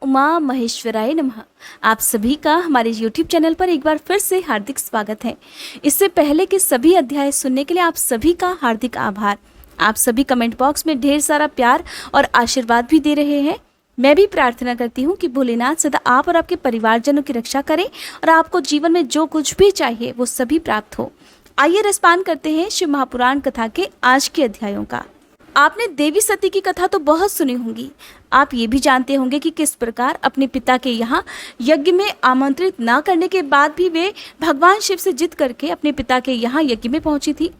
उमा महेश्वराय नमः। आप सभी का हमारे YouTube चैनल पर एक बार फिर से हार्दिक स्वागत है। इससे पहले के सभी अध्याय सुनने के लिए आप सभी का हार्दिक आभार। आप सभी कमेंट बॉक्स में ढेर सारा प्यार और आशीर्वाद भी दे रहे हैं। मैं भी प्रार्थना करती हूँ कि भोलेनाथ सदा आप और आपके परिवारजनों की रक्षा करें और आपको जीवन में जो कुछ भी चाहिए वो सभी प्राप्त हो। आइए रसपान करते हैं शिव महापुराण कथा के आज के अध्यायों का। आपने देवी सती की कथा तो बहुत सुनी होंगी। आप ये भी जानते होंगे कि किस प्रकार अपने पिता के यहाँ यज्ञ में आमंत्रित ना करने के बाद भी वे भगवान शिव से जिद करके अपने पिता के यहाँ यज्ञ में पहुंची थी।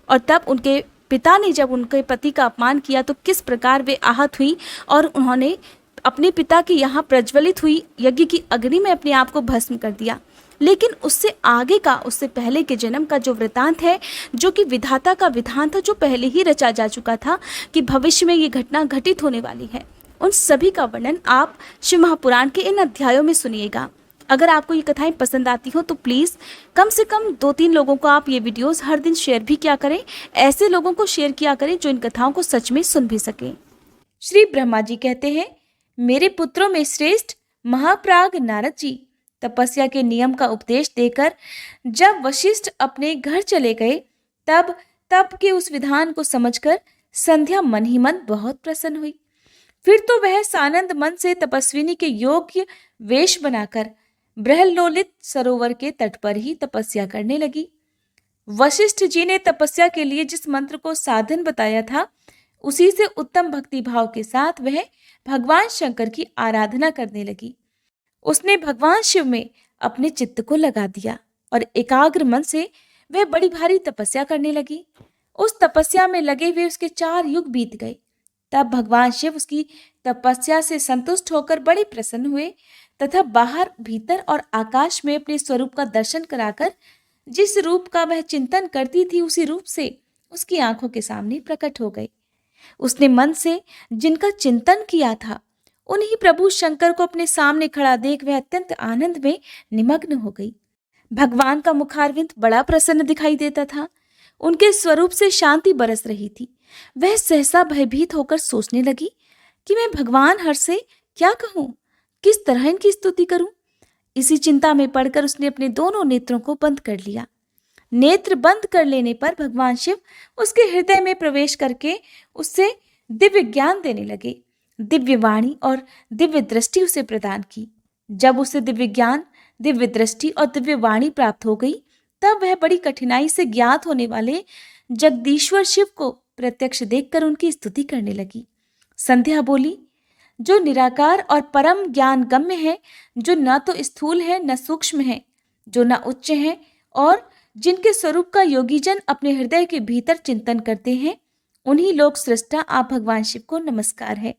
और तब उनके पिता ने जब उनके पति का अपमान किया तो किस प्रकार वे आहत हुई और उन्होंने अपने पिता के यहाँ प्रज्वलित हुई यज्ञ की अग्नि में अपने आप को भस्म कर दिया। लेकिन उससे आगे का, उससे पहले के जन्म का जो वृतांत है, जो कि विधाता का विधान था, जो पहले ही रचा जा चुका था कि भविष्य में ये घटना घटित होने वाली है, उन सभी का वर्णन आप शिव महापुराण के इन अध्यायों में सुनिएगा। अगर आपको ये कथाएं पसंद आती हो तो प्लीज़ कम से कम 2-3 लोगों को आप ये वीडियोस हर दिन शेयर भी किया करें। ऐसे लोगों को शेयर किया करें जो इन कथाओं को सच में सुन भी सकें। श्री ब्रह्मा जी कहते हैं, मेरे पुत्रों में श्रेष्ठ महाप्राग नारद जी तपस्या के नियम का उपदेश देकर जब वशिष्ठ अपने घर चले गए, तब तप के उस विधान को समझकर संध्या मन ही मन बहुत प्रसन्न हुई। फिर तो वह सानंद मन से तपस्विनी के योग्य वेश बनाकर बृहल्लोलित सरोवर के तट पर ही तपस्या करने लगी। वशिष्ठ जी ने तपस्या के लिए जिस मंत्र को साधन बताया था, उसी से उत्तम भक्ति भाव के साथ वह भगवान शंकर की आराधना करने लगी। उसने भगवान शिव में अपने चित्त को लगा दिया और एकाग्र मन से वह बड़ी भारी तपस्या करने लगी। उस तपस्या में लगे हुए उसके 4 युग बीत गए। तब भगवान शिव उसकी तपस्या से संतुष्ट होकर बड़े प्रसन्न हुए तथा बाहर, भीतर और आकाश में अपने स्वरूप का दर्शन कराकर जिस रूप का वह चिंतन करती थी, उसी रूप से उसकी आंखों के सामने प्रकट हो गए। उसने मन से जिनका चिंतन किया था, उन्हीं प्रभु शंकर को अपने सामने खड़ा देख वह अत्यंत आनंद में निमग्न हो गई। भगवान का मुखारविंद बड़ा प्रसन्न दिखाई देता था। उनके स्वरूप से शांति बरस रही थी। वह सहसा भयभीत होकर सोचने लगी कि मैं भगवान हर से क्या कहूँ, किस तरह इनकी स्तुति करूं। इसी चिंता में पड़कर उसने अपने दोनों नेत्रों को बंद कर लिया। नेत्र बंद कर लेने पर भगवान शिव उसके हृदय में प्रवेश करके उससे दिव्य ज्ञान देने लगे। दिव्य वाणी और दिव्य दृष्टि उसे प्रदान की। जब उसे दिव्य ज्ञान, दिव्य दृष्टि और दिव्य वाणी प्राप्त हो गई, तब वह बड़ी कठिनाई से ज्ञात होने वाले जगदीश्वर शिव को प्रत्यक्ष देखकर उनकी स्तुति करने लगी। संध्या बोली, जो निराकार और परम ज्ञान गम्य है, जो न तो स्थूल है न सूक्ष्म है, जो न उच्च है और जिनके स्वरूप का योगीजन अपने हृदय के भीतर चिंतन करते हैं, उन्हीं लोक सृष्टा आप भगवान शिव को नमस्कार है।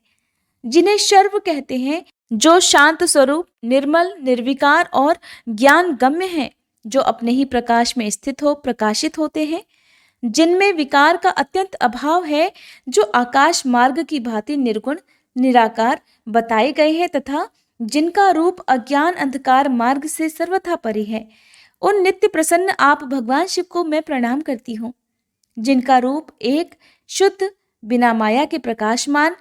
जिन्हें शर्व कहते हैं, जो शांत स्वरूप, निर्मल, निर्विकार और ज्ञान गम्य है, जो अपने ही प्रकाश में स्थित हो प्रकाशित होते हैं, जिनमें विकार का अत्यंत अभाव है, जो आकाश मार्ग की भांति निर्गुण निराकार बताए गए हैं तथा जिनका रूप अज्ञान अंधकार मार्ग से सर्वथा परे है, उन नित्य प्रसन्न आप भगवान शिव को मैं प्रणाम करती हूँ। जिनका रूप एक, शुद्ध, बिना माया के प्रकाशमान,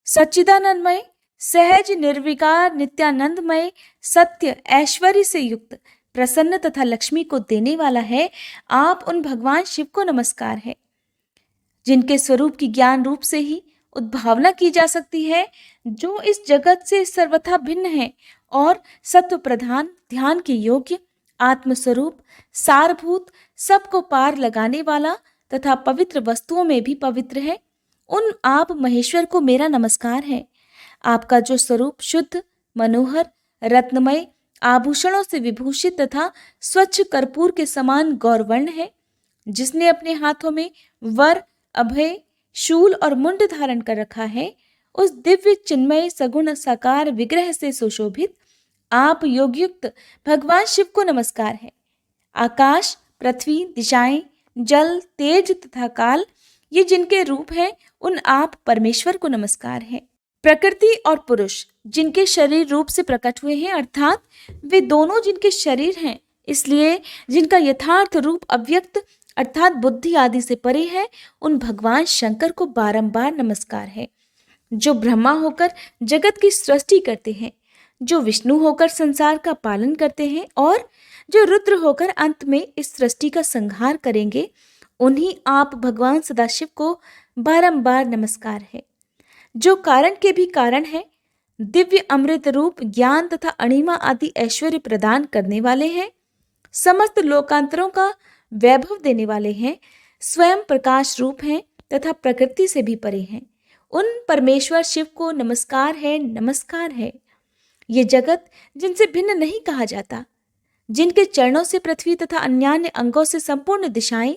सच्चिदानंदमय, सहज, निर्विकार, नित्यानंदमय, सत्य, ऐश्वर्य से युक्त, प्रसन्न तथा लक्ष्मी को देने वाला है, आप उन भगवान शिव को नमस्कार है। जिनके स्वरूप की ज्ञान रूप से ही उद्भावना की जा सकती है, जो इस जगत से सर्वथा भिन्न है और सत्व प्रधान, ध्यान के योग्य, आत्मस्वरूप, सारभूत, सबको पार लगाने वाला तथा पवित्र वस्तुओं में भी पवित्र है, उन आप महेश्वर को मेरा नमस्कार है। आपका जो स्वरूप शुद्ध, मनोहर, रत्नमय, आभूषणों से विभूषित तथा स्वच्छ कर्पूर के समान गौरवर्ण है, जिसने अपने हाथों में वर, अभय, शूल और मुंड धारण कर रखा है, उस दिव्य चिन्मय सगुण साकार विग्रह से सुशोभित आप योगयुक्त भगवान शिव को नमस्कार है। आकाश, पृथ्वी, दिशाएं, जल, तेज तथा काल, ये जिनके रूप हैं, उन आप परमेश्वर को नमस्कार है। प्रकृति और पुरुष जिनके शरीर रूप से प्रकट हुए हैं, अर्थात वे दोनों जिनके शरीर हैं, इसलिए जिनका यथार्थ रूप अव्यक्त अर्थात बुद्धि आदि से परे है, उन भगवान शंकर को बारंबार नमस्कार है। जो ब्रह्मा होकर जगत की सृष्टि करते हैं, जो विष्णु होकर संसार का पालन करते हैं और जो रुद्र होकर अंत में इस सृष्टि का संहार करेंगे, उन्हीं आप भगवान सदाशिव को बारंबार नमस्कार है, जो कारण के भी कारण है, दिव्य अमृत रूप ज्ञान तथा अणिमा आदि ऐश्वर्य प्रदान करने वाले हैं, समस्त लोकांतरों का वैभव देने वाले हैं, स्वयं प्रकाश रूप हैं तथा प्रकृति से भी परे हैं। उन परमेश्वर शिव को नमस्कार है, नमस्कार है। ये जगत जिनसे भिन्न नहीं कहा जाता, जिनके चरणों से पृथ्वी तथा अन्यान्य अंगों से संपूर्ण दिशाएं,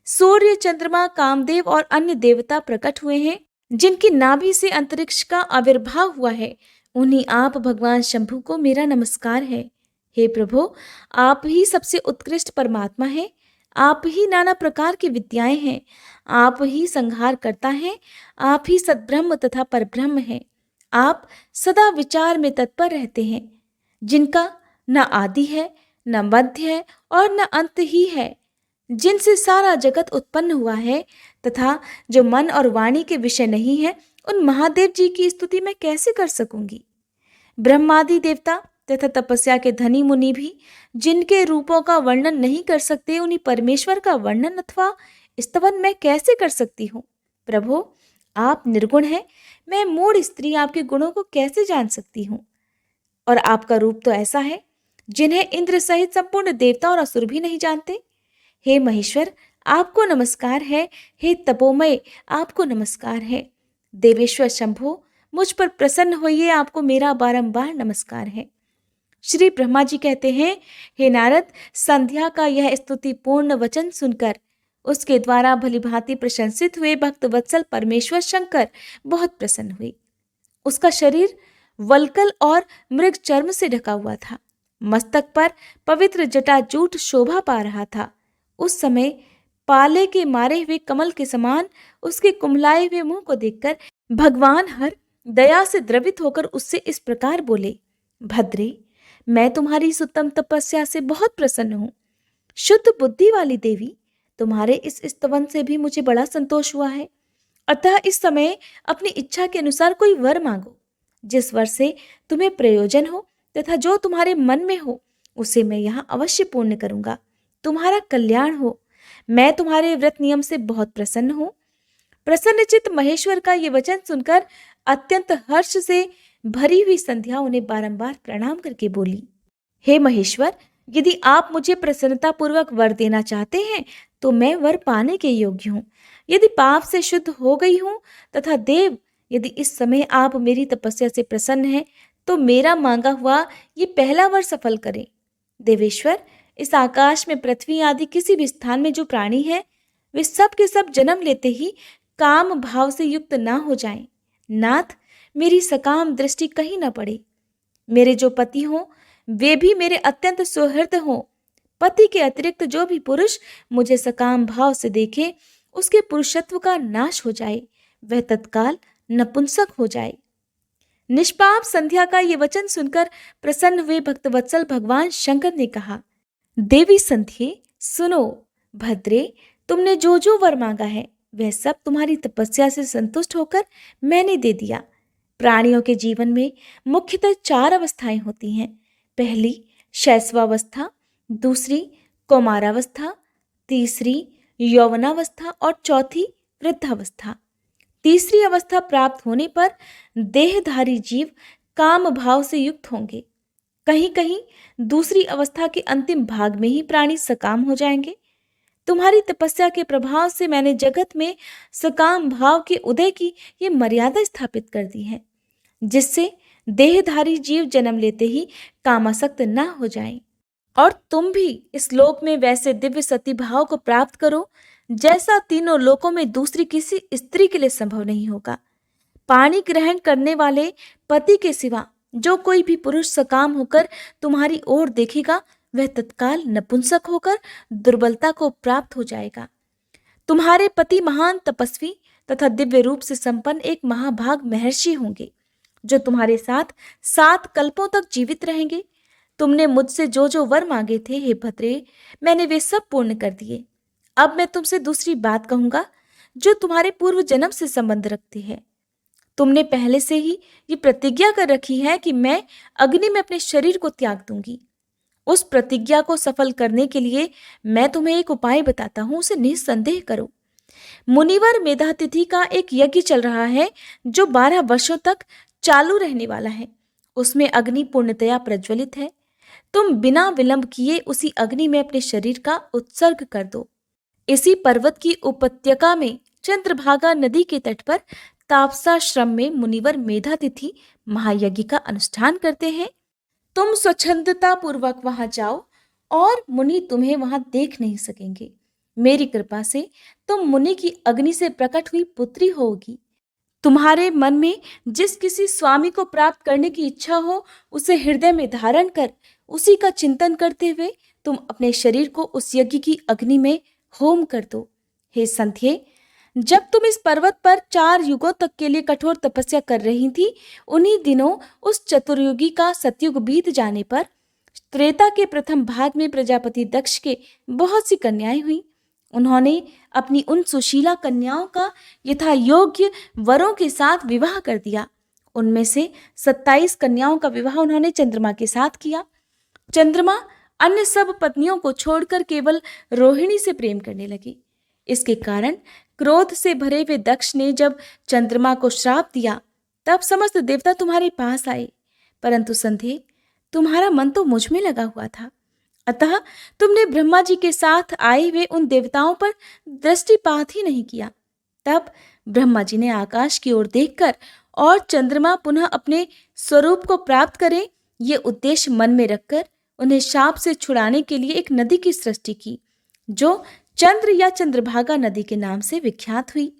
सूर्य, चंद्रमा, कामदेव और अन्य देवता प्रकट हुए हैं, जिनकी नाभि से अंतरिक्ष का आविर्भाव हुआ है, उन्हीं आप भगवान शंभु को मेरा नमस्कार है। हे प्रभु, आप ही सबसे उत्कृष्ट परमात्मा है, आप ही नाना प्रकार की विद्याएं हैं, आप ही संहार करता है, आप ही सद्ब्रह्म तथा परब्रह्म है। आप सदा विचार में तत्पर रहते हैं, जिनका न आदि है, न मध्य है और न अंत ही है, जिनसे सारा जगत उत्पन्न हुआ है तथा जो मन और वाणी के विषय नहीं है, उन महादेव जी की स्तुति मैं कैसे कर सकूंगी। ब्रह्मादि देवता तथा तपस्या के धनी मुनि भी जिनके रूपों का वर्णन नहीं कर सकते, उन्हीं परमेश्वर का वर्णन अथवा स्तवन मैं कैसे कर सकती हूँ। प्रभु, आप निर्गुण हैं, मैं मूढ़ स्त्री आपके गुणों को कैसे जान सकती हूँ। और आपका रूप तो ऐसा है जिन्हें इंद्र सहित संपूर्ण देवता और असुर भी नहीं जानते। हे महेश्वर, आपको नमस्कार है। हे तपोमय, आपको नमस्कार है। देवेश्वर शंभो, मुझ पर प्रसन्न होइए, आपको मेरा बारंबार नमस्कार है। श्री ब्रह्मा जी कहते हैं, हे नारद, संध्या का यह स्तुति पूर्ण वचन सुनकर उसके द्वारा भलीभांति प्रशंसित हुए भक्त वत्सल परमेश्वर शंकर बहुत प्रसन्न हुए। उसका शरीर वल्कल और मृग चर्म से ढका हुआ था, मस्तक पर पवित्र जटाजूट शोभा पा रहा था। उस समय पाले के मारे हुए कमल के समान उसके कुमलाए हुए मुंह को देखकर भगवान हर दया से द्रवित होकर उससे इस प्रकार बोले, भद्रे, मैं तुम्हारी इस उत्तम तपस्या से बहुत प्रसन्न हूँ। शुद्ध बुद्धि वाली देवी, तुम्हारे इस स्तवन से भी मुझे बड़ा संतोष हुआ है। अतः इस समय अपनी इच्छा के अनुसार कोई वर मांगो, जिस वर से तुम्हें प्रयोजन हो तथा जो तुम्हारे मन में हो, उसे मैं यहाँ अवश्य पूर्ण करूंगा। तुम्हारा कल्याण हो। मैं तुम्हारे व्रत नियम से बहुत प्रसन्न हूँ। प्रसन्नचित्त महेश्वर का ये वचन सुनकर अत्यंत हर्ष से भरी हुई संध्या उन्हें बारंबार प्रणाम करके बोली, हे महेश्वर, यदि आप मुझे प्रसन्नता पूर्वक वर देना चाहते हैं तो मैं वर पाने के योग्य हूँ। यदि पाप से शुद्ध हो गई हूँ तथा देव, यदि इस समय आप मेरी तपस्या से प्रसन्न हैं तो मेरा मांगा हुआ ये पहला वर सफल करें। देवेश्वर, इस आकाश में पृथ्वी आदि किसी भी स्थान में जो प्राणी है, वे सब के सब जन्म लेते ही काम भाव से युक्त ना हो जाएं। नाथ, मेरी सकाम दृष्टि कहीं न पड़े। मेरे जो पति हों वे भी मेरे अत्यंत सुहृद हों। पति के अतिरिक्त जो भी पुरुष मुझे सकाम भाव से देखे, उसके पुरुषत्व का नाश हो जाए, वह तत्काल नपुंसक हो जाए। निष्पाप संध्या का ये वचन सुनकर प्रसन्न हुए भक्तवत्सल भगवान शंकर ने कहा, देवी संध्ये, सुनो। भद्रे, तुमने जो जो वर मांगा है वह सब तुम्हारी तपस्या से संतुष्ट होकर मैंने दे दिया। प्राणियों के जीवन में मुख्यतः 4 अवस्थाएं होती हैं। पहली शैशवावस्था, दूसरी कौमारावस्था, तीसरी यौवनावस्था और चौथी वृद्धावस्था। तीसरी अवस्था प्राप्त होने पर देहधारी जीव काम भाव से युक्त होंगे। कहीं कहीं दूसरी अवस्था के अंतिम भाग में ही प्राणी सकाम हो जाएंगे। तुम्हारी तपस्या के प्रभाव से मैंने जगत में सकाम भाव के उदय की ये मर्यादा स्थापित कर दी है, जिससे देहधारी जीव जन्म लेते ही कामासक्त न हो जाएं। और तुम भी इस लोक में वैसे दिव्य सती भाव को प्राप्त करो जैसा तीनों लोकों में दूसरी किसी स्त्री के लिए संभव नहीं होगा। पानी ग्रहण करने वाले पति के सिवा जो कोई भी पुरुष सकाम होकर तुम्हारी ओर देखेगा, वह तत्काल नपुंसक होकर दुर्बलता को प्राप्त हो जाएगा। तुम्हारे पति महान तपस्वी तथा दिव्य रूप से संपन्न एक महाभाग महर्षि होंगे, जो तुम्हारे साथ 7 कल्पों तक जीवित रहेंगे। तुमने मुझसे जो जो वर मांगे थे, हे भद्रे, मैंने वे सब पूर्ण कर दिए। अब मैं तुमसे दूसरी बात कहूंगा जो तुम्हारे पूर्व जन्म से संबंध रखती है। तुमने पहले से ही ये प्रतिज्ञा कर रखी है कि मैं अग्नि में अपने शरीर को त्याग दूंगी। उस प्रतिज्ञा को सफल करने के लिए मैं तुम्हें एक उपाय बताता हूं, उसे निस्संदेह करो। मुनिवर मेधातिथि का एक यज्ञ चल रहा है जो 12 वर्षों तक चालू रहने वाला है। उसमें अग्नि पूर्णतया प्रज्वलित है। तुम बिना विलंब किए उसी अग्नि में अपने शरीर का उत्सर्ग कर दो। इसी पर्वत की उपत्यका में चंद्रभागा नदी के तट पर तापसाश्रम में मुनिवर मेधातिथि महायज्ञ का अनुष्ठान करते हैं। तुम स्वच्छंदता पूर्वक वहां जाओ और मुनि तुम्हें वहां देख नहीं सकेंगे। मेरी कृपा से तुम मुनि की अग्नि से प्रकट हुई पुत्री होगी। तुम्हारे मन में जिस किसी स्वामी को प्राप्त करने की इच्छा हो, उसे हृदय में धारण कर उसी का चिंतन करते हुए तुम अपने शरीर को उस यज्ञ की अग्नि में होम कर दो। हे संध्ये, जब तुम इस पर्वत पर 4 युगों तक के लिए कठोर तपस्या कर रही थी, उन्हीं दिनों उस चतुर्युगी का सतयुग बीत जाने पर त्रेता के प्रथम भाग में प्रजापति दक्ष के बहुत सी कन्याएं हुई। उन्होंने अपनी उन सुशीला कन्याओं का यथा योग्य वरों के साथ विवाह कर दिया। उनमें से 27 कन्याओं का विवाह उन्होंने चंद्रमा के साथ किया। चंद्रमा अन्य सब पत्नियों को छोड़कर केवल रोहिणी से प्रेम करने लगे। इसके कारण क्रोध से भरे हुए दक्ष ने जब चंद्रमा को श्राप दिया, तब समस्त देवता तुम्हारे पास आए। परंतु संध्या, तुम्हारा मन तो मुझ में लगा हुआ था, अतः तुमने ब्रह्मा जी के साथ आए हुए उन देवताओं पर दृष्टिपात ही नहीं किया। तब ब्रह्मा जी ने आकाश की ओर देखकर और चंद्रमा पुनः अपने स्वरूप को प्राप्त करे, ये उद्देश्य मन में रखकर उन्हें शाप से छुड़ाने के लिए एक नदी की सृष्टि की, जो चंद्र या चंद्रभागा नदी के नाम से विख्यात हुई।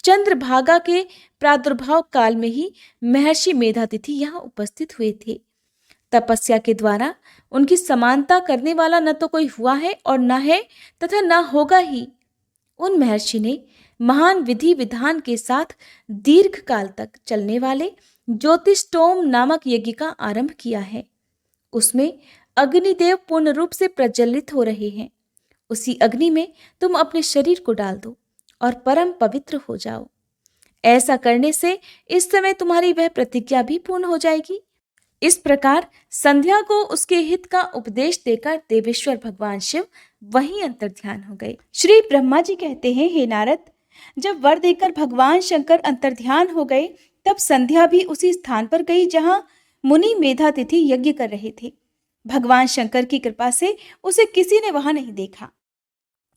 चंद्रभागा के प्रादुर्भाव काल में ही महर्षि मेधातिथि यहाँ उपस्थित हुए थे। तपस्या के द्वारा उनकी समानता करने वाला न तो कोई हुआ है और न है तथा न होगा ही। उन महर्षि ने महान विधि विधान के साथ दीर्घ काल तक चलने वाले ज्योतिष्टोम नामक यज्ञ का आरंभ किया है। उसमें अग्निदेव पूर्ण रूप से प्रज्वलित हो रहे हैं। उसी अग्नि में तुम अपने शरीर को डाल दो और परम पवित्र हो जाओ। ऐसा करने से इस समय तुम्हारी वह प्रतिज्ञा भी पूर्ण हो जाएगी। इस प्रकार संध्या को उसके हित का उपदेश देकर देवेश्वर भगवान शिव वहीं अंतर्ध्यान हो गए। श्री ब्रह्मा जी कहते हैं, हे नारद, जब वर देकर भगवान शंकर अंतर्ध्यान हो गए, तब संध्या भी उसी स्थान पर गई जहां मुनि मेधातिथि यज्ञ कर रहे थे। भगवान शंकर की कृपा से उसे किसी ने वहां नहीं देखा।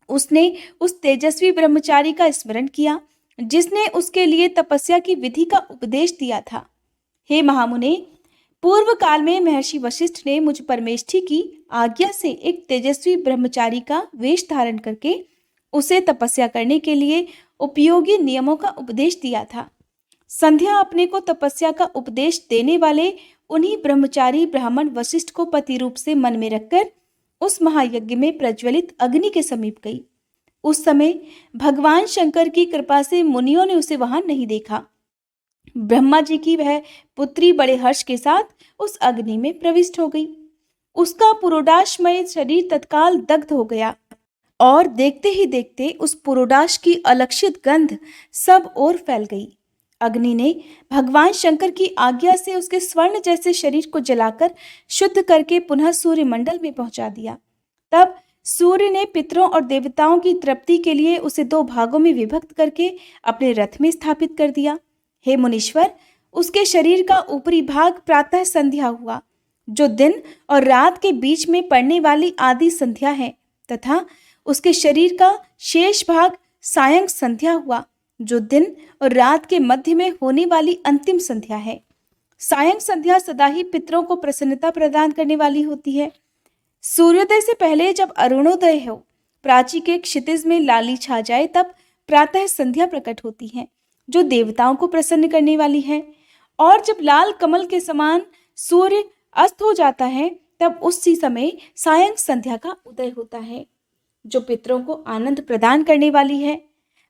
उसने उस तेजस्वी ब्रह्मचारी का स्मरण किया जिसने उसके लिए तपस्या की विधि का उपदेश दिया था। हे महामुने, पूर्व काल में महर्षि वशिष्ठ ने मुझ परमेष्ठी की आज्ञा से एक तेजस्वी ब्रह्मचारी का वेश धारण करके उसे तपस्या करने के लिए उपयोगी नियमों का उपदेश दिया था। संध्या अपने को तपस्या का उपदेश देने वाले उन्हीं ब्रह्मचारी ब्राह्मण वशिष्ठ को पति रूप से मन में रखकर उस महायज्ञ में प्रज्वलित अग्नि के समीप गई। उस समय भगवान शंकर की कृपा से मुनियों ने उसे वहां नहीं देखा। ब्रह्मा जी की वह पुत्री बड़े हर्ष के साथ उस अग्नि में प्रविष्ट हो गई। उसका पुरोडाशमय शरीर तत्काल दग्ध हो गया और देखते ही देखते उस पुरोडाश की अलक्षित गंध सब ओर फैल गई। अग्नि ने भगवान शंकर की आज्ञा से उसके स्वर्ण जैसे शरीर को जलाकर शुद्ध करके पुनः सूर्य मंडल में पहुंचा दिया। तब सूर्य ने पितरों और देवताओं की तृप्ति के लिए उसे 2 भागों में विभक्त करके अपने रथ में स्थापित कर दिया। हे मुनीश्वर, उसके शरीर का ऊपरी भाग प्रातः संध्या हुआ, जो दिन और रात के बीच में पड़ने वाली आदि संध्या है, तथा उसके शरीर का शेष भाग सायं संध्या हुआ, जो दिन और रात के मध्य में होने वाली अंतिम संध्या है। सायं संध्या सदा ही पितरों को प्रसन्नता प्रदान करने वाली होती है। सूर्योदय से पहले जब अरुणोदय हो, प्राची के क्षितिज में लाली छा जाए, तब प्रातः संध्या प्रकट होती है, जो देवताओं को प्रसन्न करने वाली है। और जब लाल कमल के समान सूर्य अस्त हो जाता है, तब उसी समय सायं संध्या का उदय होता है, जो पितरों को आनंद प्रदान करने वाली है।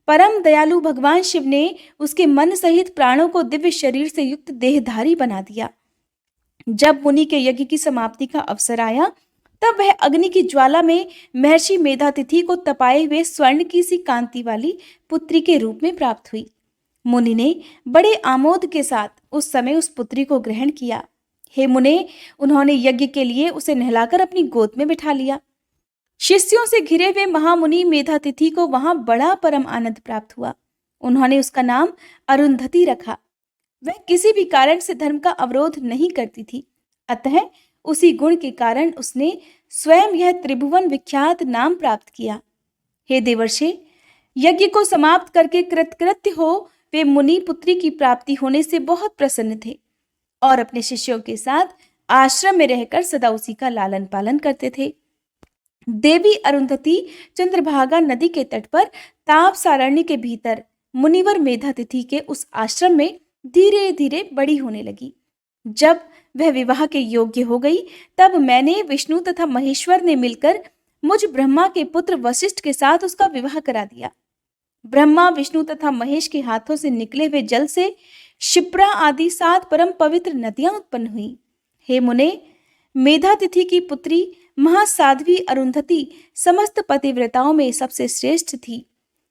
परम दयालु भगवान शिव ने उसके मन सहित प्राणों को दिव्य शरीर से युक्त देहधारी बना दिया। जब मुनि के यज्ञ की समाप्ति का अवसर आया, तब वह अग्नि की ज्वाला में महर्षि मेधातिथि को तपाए हुए स्वर्ण की सी कांति वाली पुत्री के रूप में प्राप्त हुई। मुनि ने बड़े आमोद के साथ उस समय उस पुत्री को ग्रहण किया। हे मुने, उन्होंने यज्ञ के लिए उसे नहलाकर अपनी गोद में बिठा लिया। शिष्यों से घिरे हुए महामुनि मेधातिथि को वहां बड़ा परम आनंद प्राप्त हुआ। उन्होंने उसका नाम अरुंधति रखा। वह किसी भी कारण से धर्म का अवरोध नहीं करती थी, अतः उसी गुण के कारण उसने स्वयं यह त्रिभुवन विख्यात नाम प्राप्त किया। हे देवर्षि, यज्ञ को समाप्त करके कृतकृत्य हो वे मुनि पुत्री की प्राप्ति होने से बहुत प्रसन्न थे और अपने शिष्यों के साथ आश्रम में रहकर सदा उसी का लालन पालन करते थे। देवी अरुंधति चंद्रभागा नदी के तट पर ताप सारण्य के भीतर मुनिवर मेधातिथि के उस आश्रम में धीरे धीरे बड़ी होने लगी। जब वह विवाह के योग्य हो गई, तब मैंने, विष्णु तथा महेश्वर ने मिलकर मुझ ब्रह्मा के पुत्र वशिष्ठ के साथ उसका विवाह करा दिया। ब्रह्मा, विष्णु तथा महेश के हाथों से निकले हुए जल से शिप्रा आदि 7 परम पवित्र नदियां उत्पन्न हुई। हे मुने, मेधातिथि की पुत्री महासाध्वी अरुंधति समस्त पतिव्रताओं में सबसे श्रेष्ठ थी।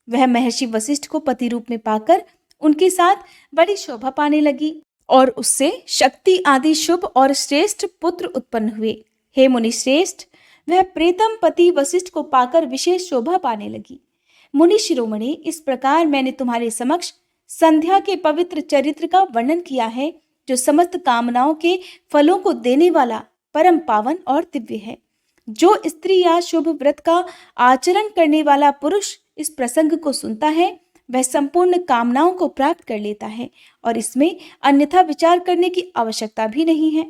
वह महर्षि वशिष्ठ को पति रूप में पाकर उनके साथ बड़ी शोभा पाने लगी और उससे शक्ति आदि शुभ और श्रेष्ठ पुत्र उत्पन्न हुए। हे मुनि श्रेष्ठ, वह प्रीतम पति वशिष्ठ को पाकर विशेष शोभा पाने लगी। मुनि शिरोमणि, इस प्रकार मैंने तुम्हारे समक्ष संध्या के पवित्र चरित्र का वर्णन किया है, जो समस्त कामनाओं के फलों को देने वाला परम पावन और दिव्य है। जो स्त्री या शुभ व्रत का आचरण करने वाला पुरुष इस प्रसंग को सुनता है, वह संपूर्ण कामनाओं को प्राप्त कर लेता है और इसमें अन्यथा विचार करने की आवश्यकता भी नहीं है।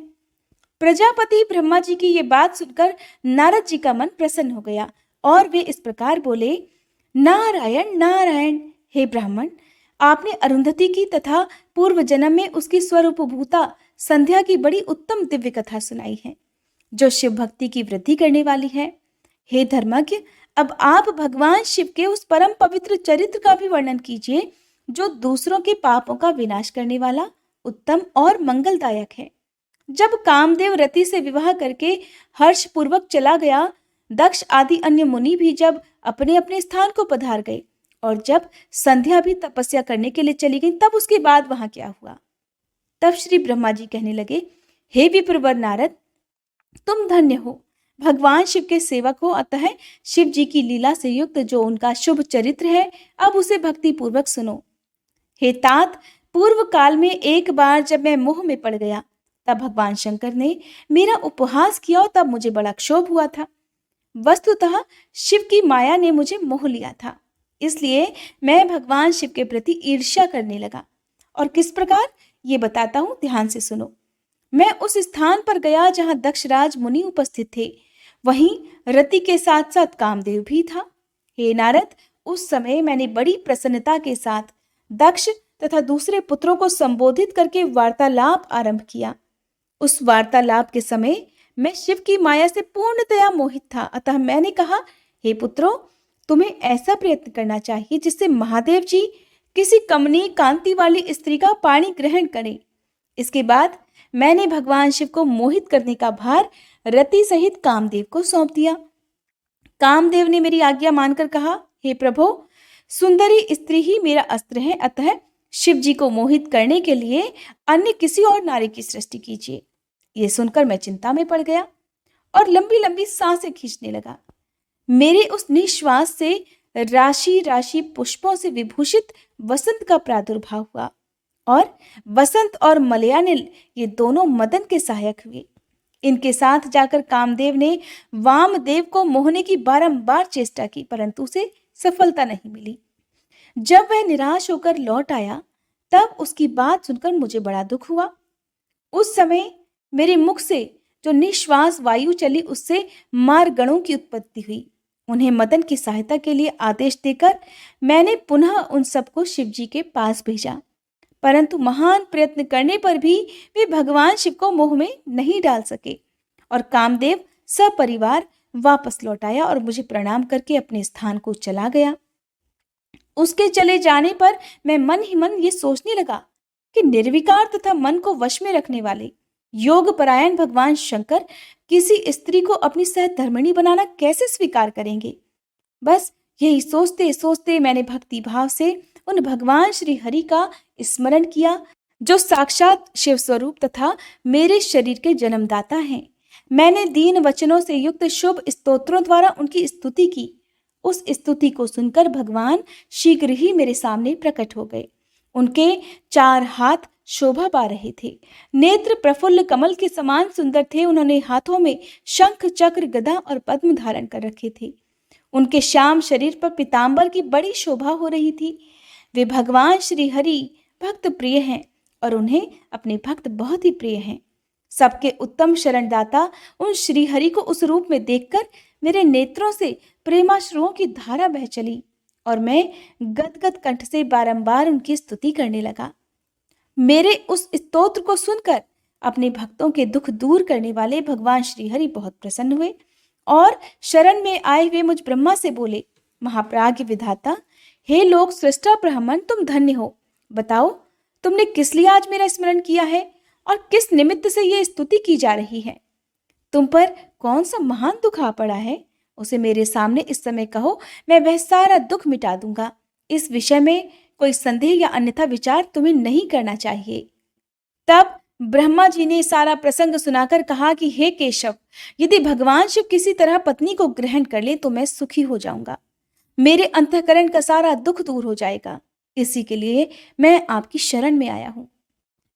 प्रजापति ब्रह्मा जी की ये बात सुनकर नारद जी का मन प्रसन्न हो गया और वे इस प्रकार बोले, नारायण नारायण। हे ब्राह्मण, आपने अरुंधति की तथा पूर्व जन्म में उसकी स्वरूपभूता संध्या की बड़ी उत्तम दिव्य कथा सुनाई है, जो शिव भक्ति की वृद्धि करने वाली है। हे धर्मज्ञ, अब आप भगवान शिव के उस परम पवित्र चरित्र का भी वर्णन कीजिए, जो दूसरों के पापों का विनाश करने वाला उत्तम और मंगलदायक है। जब कामदेव रति से विवाह करके हर्ष पूर्वक चला गया, दक्ष आदि अन्य मुनि भी जब अपने अपने स्थान को पधार गए और जब संध्या भी तपस्या करने के लिए चली गई, तब उसके बाद वहां क्या हुआ? तब श्री ब्रह्मा जी कहने लगे, हे विप्रवर नारद, तुम धन्य हो, भगवान शिव के सेवक हो, अतः शिव जी की लीला से युक्त जो उनका शुभ चरित्र है, अब उसे भक्ति पूर्वक सुनो। हे तात, पूर्व काल में एक बार जब मैं मोह में पड़ गया, तब भगवान शंकर ने मेरा उपहास किया और तब मुझे बड़ा क्षोभ हुआ था। वस्तुतः शिव की माया ने मुझे मोह लिया था, इसलिए मैं भगवान शिव के प्रति ईर्ष्या करने लगा। और किस प्रकार, ये बताता हूं, ध्यान से सुनो। मैं उस स्थान पर गया जहां दक्षराज मुनि उपस्थित थे, वहीं रति के साथ साथ कामदेव भी था। हे नारद, उस समय मैंने बड़ी प्रसन्नता के साथ दक्ष तथा दूसरे पुत्रों को संबोधित करके वार्तालाप आरंभ किया। उस वार्तालाप के समय मैं शिव की माया से पूर्णतया मोहित था, अतः मैंने कहा, हे पुत्रों, तुम्हें ऐसा प्रयत्न करना चाहिए जिससे महादेव जी किसी कमनीय कांति वाली स्त्री का पाणी ग्रहण करें। इसके बाद मैंने भगवान शिव को मोहित करने का भार रति सहित कामदेव को सौंप दिया। कामदेव ने मेरी आज्ञा मानकर कहा, हे प्रभो, सुंदरी स्त्री ही मेरा अस्त्र है, अतः शिव जी को मोहित करने के लिए अन्य किसी और नारी की सृष्टि कीजिए। ये सुनकर मैं चिंता में पड़ गया और लंबी लंबी सांसें खींचने लगा। मेरे उस निश्वास से राशि राशि पुष्पों से विभूषित वसंत का प्रादुर्भाव हुआ और वसंत और मलयानिल ये दोनों मदन के सहायक हुए। इनके साथ जाकर कामदेव ने वामदेव को मोहने की बारंबार चेष्टा की, परंतु उसे सफलता नहीं मिली। जब वह निराश होकर लौट आया, तब उसकी बात सुनकर मुझे बड़ा दुख हुआ। उस समय मेरे मुख से जो निश्वास वायु चली, उससे मारगणों की उत्पत्ति हुई। उन्हें मदन की सहायता के लिए आदेश देकर मैंने पुनः उन सबको शिव जी के पास भेजा, परंतु महान प्रयत्न करने पर भी वे भगवान शिव को मोह में नहीं डाल सके और कामदेव सपरिवार वापस लौट आया और मुझे प्रणाम करके अपने स्थान को चला गया। उसके चले जाने पर मैं मन ही मन ये सोचने लगा कि निर्विकार तथा मन को वश में रखने वाले योग परायण भगवान शंकर किसी स्त्री को अपनी सहधर्मिणी बनाना कैसे स्वीकार करेंगे। बस यही सोचते सोचते मैंने भक्ति भाव से उन भगवान श्री हरि का स्मरण किया, जो साक्षात शिव स्वरूप तथा मेरे शरीर के जन्मदाता हैं। मैंने दीन वचनों से युक्त शुभ स्तोत्रों द्वारा उनकी स्तुति की। उस स्तुति को सुनकर भगवान शीघ्र ही मेरे सामने प्रकट हो गए। उनके 4 हाथ शोभा पा रहे थे, नेत्र प्रफुल्ल कमल के समान सुंदर थे। उन्होंने हाथों में शंख, चक्र, गदा और पद्म धारण कर रखे थे। उनके श्याम शरीर पर पीतांबर की बड़ी शोभा हो रही थी। वे भगवान श्री हरि भक्त प्रिय हैं और उन्हें अपने भक्त बहुत ही प्रिय हैं। सबके उत्तम शरणदाता उन श्री हरि को उस रूप में देखकर मेरे नेत्रों से प्रेमाश्रुओं की धारा बह चली और मैं गदगद कंठ से बारंबार उनकी स्तुति करने लगा। मेरे उस स्तोत्र को सुनकर अपने भक्तों के दुख दूर करने वाले भगवान श्री हरि बहुत प्रसन्न हुए और शरण में आए हुए मुझ ब्रह्मा से बोले, महाप्राज्य विधाता, हे लोक सृष्टा ब्राह्मण, तुम धन्य हो। बताओ, तुमने किस लिए आज मेरा स्मरण किया है और किस निमित्त से यह स्तुति की जा रही है? तुम पर कौन सा महान दुख आ पड़ा है? उसे मेरे सामने इस समय कहो, मैं वह सारा दुख मिटा दूंगा। इस विषय में कोई संदेह या अन्यथा विचार तुम्हें नहीं करना चाहिए। तब ब्रह्मा जी ने सारा प्रसंग सुनाकर कहा कि हे केशव, यदि भगवान शिव किसी तरह पत्नी को ग्रहण कर ले तो मैं सुखी हो जाऊंगा। मेरे अंतःकरण का सारा दुख दूर हो जाएगा। इसी के लिए मैं आपकी शरण में आया हूं।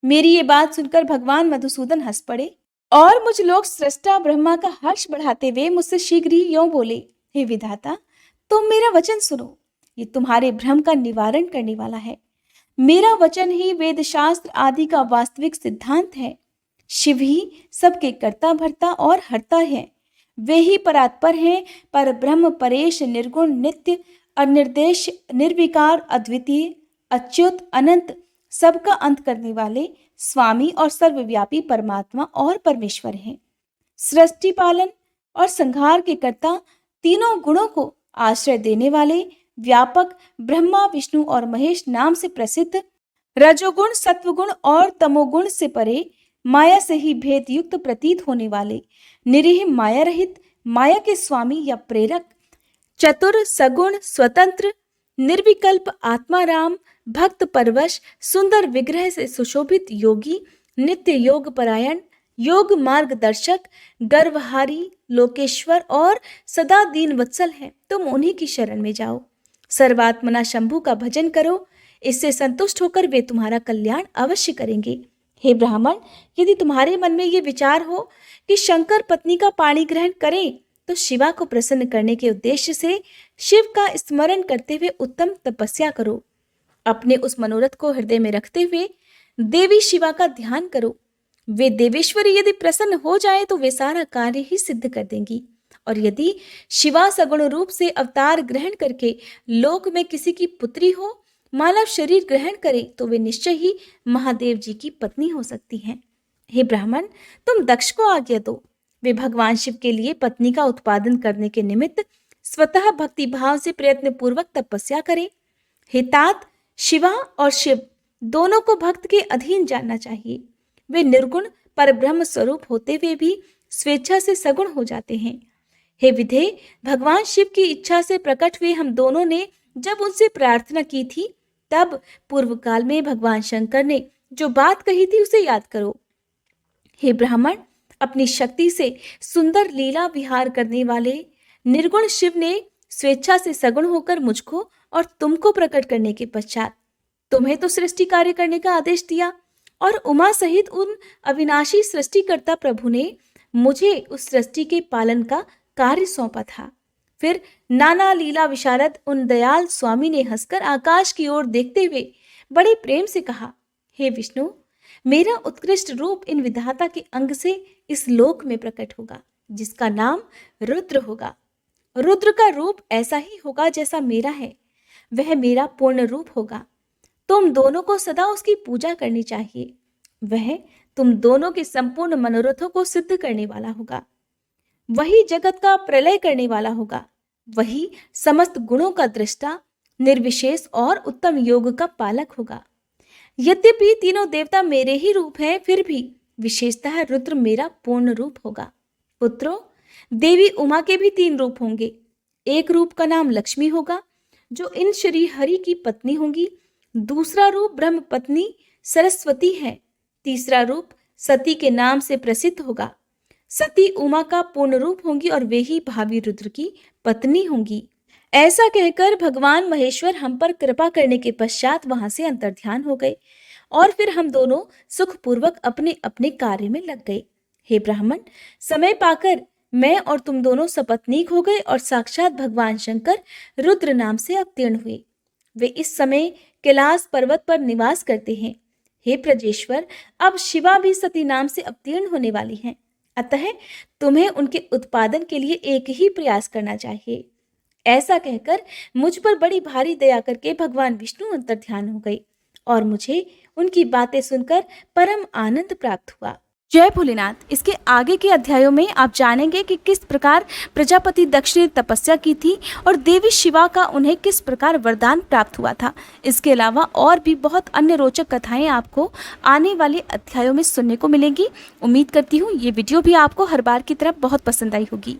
मेरी ये बात सुनकर भगवान मधुसूदन हंस पड़े और मुझ लोक सृष्टा ब्रह्मा का हर्ष बढ़ाते हुए मुझसे शीघ्र ही यों बोले, हे विधाता, तुम मेरा वचन सुनो। ये तुम्हारे भ्रम का निवारण करने वाला है। मेरा वचन ही वेद शास्त्र आदि का वास्तविक सिद्धांत है। शिव ही सबके कर्ता भर्ता और हर्ता है। वे ही परात्पर हैं, पर ब्रह्म, परेश, निर्गुण, नित्य, अनिर्देश, निर्विकार, अद्वितीय, अच्युत, अनंत, सबका अंत करने वाले स्वामी और सर्वव्यापी परमात्मा और परमेश्वर हैं। सृष्टि पालन और संहार के कर्ता, तीनों गुणों को आश्रय देने वाले, व्यापक, ब्रह्मा, विष्णु और महेश नाम से प्रसिद्ध, रजोगुण, सत्वगुण और तमोगुण से परे, माया से ही भेद युक्त प्रतीत होने वाले, निरीह, माया रहित, माया के स्वामी या प्रेरक, चतुर, सगुण, स्वतंत्र, निर्विकल्प, आत्माराम, भक्त परवश, सुंदर विग्रह से सुशोभित योगी, नित्य योग परायण, योग मार्गदर्शक, गर्वहारी, लोकेश्वर और सदा दीन वत्सल है। तुम उन्हीं की शरण में जाओ। सर्वात्मना शंभु का भजन करो। इससे संतुष्ट होकर वे तुम्हारा कल्याण अवश्य करेंगे। हे ब्राह्मण, यदि तुम्हारे मन में ये विचार हो कि शंकर पत्नी का पाणी ग्रहण करें तो शिवा को प्रसन्न करने के उद्देश्य से शिव का स्मरण करते हुए उत्तम तपस्या करो। अपने उस मनोरथ को हृदय में रखते हुए देवी शिवा का ध्यान करो। वे देवेश्वरी यदि प्रसन्न हो जाए तो वे सारा कार्य ही सिद्ध कर देंगी। और यदि शिवा सगुण रूप से अवतार ग्रहण करके लोक में किसी की पुत्री हो, मानव शरीर ग्रहण करे, तो वे निश्चय ही महादेव जी की पत्नी हो सकती हैं। हे ब्राह्मण, तुम दक्ष को आज्ञा दो। वे भगवान शिव के लिए पत्नी का उत्पादन करने के निमित्त स्वतः भक्ति भाव से प्रयत्न पूर्वक तपस्या करें। हे तात, शिवा और शिव दोनों को भक्त के अधीन जानना चाहिए। वे निर्गुण पर ब्रह्म स्वरूप होते हुए भी स्वेच्छा से सगुण हो जाते हैं। हे विधे, भगवान शिव की इच्छा से प्रकट हुए हम दोनों ने जब उनसे प्रार्थना की थी, तब पूर्व काल में भगवान शंकर ने जो बात कही थी उसे याद करो। हे ब्राह्मण, अपनी शक्ति से सुंदर लीला विहार करने वाले निर्गुण शिव ने स्वेच्छा से सगुण होकर मुझको और तुमको प्रकट करने के पश्चात तुम्हें तो सृष्टि कार्य करने का आदेश दिया और उमा सहित उन अविनाशी सृष्टिकर्ता प्रभु ने मुझे उस सृष्टि के पालन का कार्य सौंपा था। फिर नाना लीला विशारद उन दयाल स्वामी ने हंसकर आकाश की ओर देखते हुए बड़े प्रेम से कहा, हे विष्णु, मेरा उत्कृष्ट रूप इन विधाता के अंग से इस लोक में प्रकट होगा, जिसका नाम रुद्र होगा। रुद्र का रूप ऐसा ही होगा जैसा मेरा है, वह मेरा पूर्ण रूप होगा। तुम दोनों को सदा उसकी पूजा करनी चाहिए। वह तुम दोनों के संपूर्ण मनोरथों को सिद्ध करने वाला होगा। वही जगत का प्रलय करने वाला होगा। वही समस्त गुणों का दृष्टा, निर्विशेष और उत्तम योग का पालक होगा। यद्यपि तीनों देवता मेरे ही रूप हैं, फिर भी विशेषतः रुद्र मेरा पूर्ण रूप होगा। पुत्रों, देवी उमा के भी 3 रूप होंगे। एक रूप का नाम लक्ष्मी होगा, जो इन श्री हरि की पत्नी होंगी। दूसरा रूप ब्रह्म पत्नी सरस्वती है। तीसरा रूप सती के नाम से प्रसिद्ध होगा। सती उमा का पूर्ण रूप होंगी और वे ही भावी रुद्र की पत्नी होंगी। ऐसा कहकर भगवान महेश्वर हम पर कृपा करने के पश्चात वहां से अंतर्ध्यान हो गए और फिर हम दोनों सुखपूर्वक अपने अपने कार्य में लग गए। हे ब्राह्मण, समय पाकर मैं और तुम दोनों सपत्नीक हो गए और साक्षात भगवान शंकर रुद्र नाम से अवतीर्ण हुए। वे इस समय कैलाश पर्वत पर निवास करते हैं। हे प्रजेश्वर, अब शिवा भी सती नाम से अवतीर्ण होने वाली हैं। अतः तुम्हें उनके उत्पादन के लिए एक ही प्रयास करना चाहिए। ऐसा कहकर मुझ पर बड़ी भारी दया करके भगवान विष्णु अंतर्ध्यान हो गए और मुझे उनकी बातें सुनकर परम आनंद प्राप्त हुआ। जय भोलेनाथ। इसके आगे के अध्यायों में आप जानेंगे कि किस प्रकार प्रजापति दक्ष ने तपस्या की थी और देवी शिवा का उन्हें किस प्रकार वरदान प्राप्त हुआ था। इसके अलावा और भी बहुत अन्य रोचक कथाएं आपको आने वाले अध्यायों में सुनने को मिलेंगी। उम्मीद करती हूँ ये वीडियो भी आपको हर बार की तरह बहुत पसंद आई होगी।